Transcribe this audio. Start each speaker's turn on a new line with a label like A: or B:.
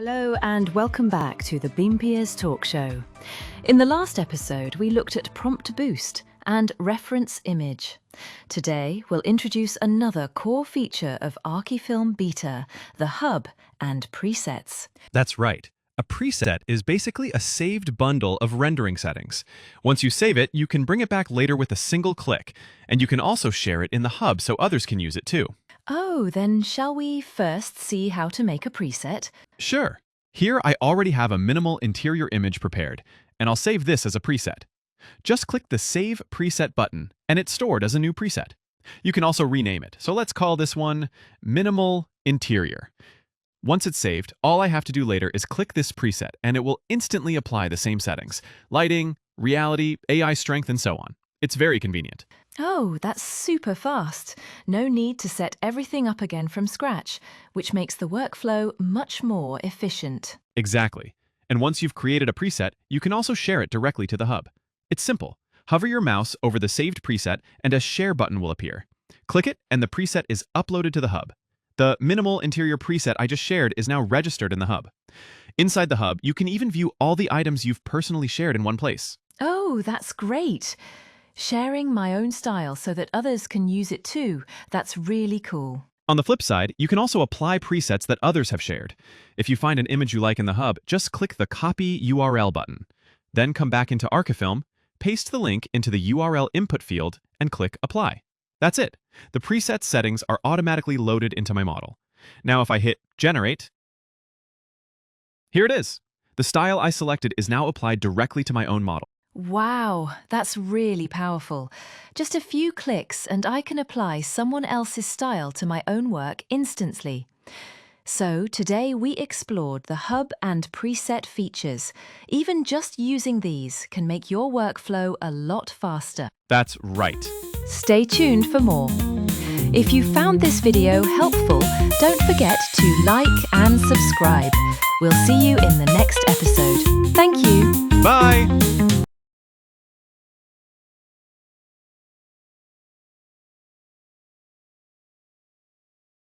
A: Hello and welcome back to the BIMPeers talk show. In the last episode, we looked at prompt boost and reference image. Today, we'll introduce another core feature of ArchiFilm Beta, the hub and presets.
B: That's right. A preset is basically a saved bundle of rendering settings. Once you save it, you can bring it back later with a single click, and you can also share it in the hub so others can use it too.
A: Oh, then shall we first see how to make a preset?
B: Sure. Here I already have a minimal interior image prepared, and I'll save this as a preset. Just click the Save Preset button, and it's stored as a new preset. You can also rename it, so let's call this one Minimal Interior. Once it's saved, all I have to do later is click this preset, and it will instantly apply the same settings: lighting, reality, AI strength, and so on. It's very convenient.
A: Oh, that's super fast. No need to set everything up again from scratch, which makes the workflow much more efficient.
B: Exactly. And once you've created a preset, you can also share it directly to the hub. It's simple. Hover your mouse over the saved preset and a share button will appear. Click it and the preset is uploaded to the hub. The minimal interior preset I just shared is now registered in the hub. Inside the hub, you can even view all the items you've personally shared in one place.
A: Oh, that's great. Sharing my own style so that others can use it too. That's really cool.
B: On the flip side, you can also apply presets that others have shared. If you find an image you like in the hub, just click the Copy URL button. Then come back into ArchiFilm, paste the link into the URL input field, and click Apply. That's it. The preset settings are automatically loaded into my model. Now if I hit Generate, here it is. The style I selected is now applied directly to my own model.
A: Wow, that's really powerful. Just a few clicks and I can apply someone else's style to my own work instantly. So today we explored the hub and preset features. Even just using these can make your workflow a lot faster.
B: That's right.
A: Stay tuned for more. If you found this video helpful, don't forget to like and subscribe. We'll see you in the next episode. Thank you.
B: Bye!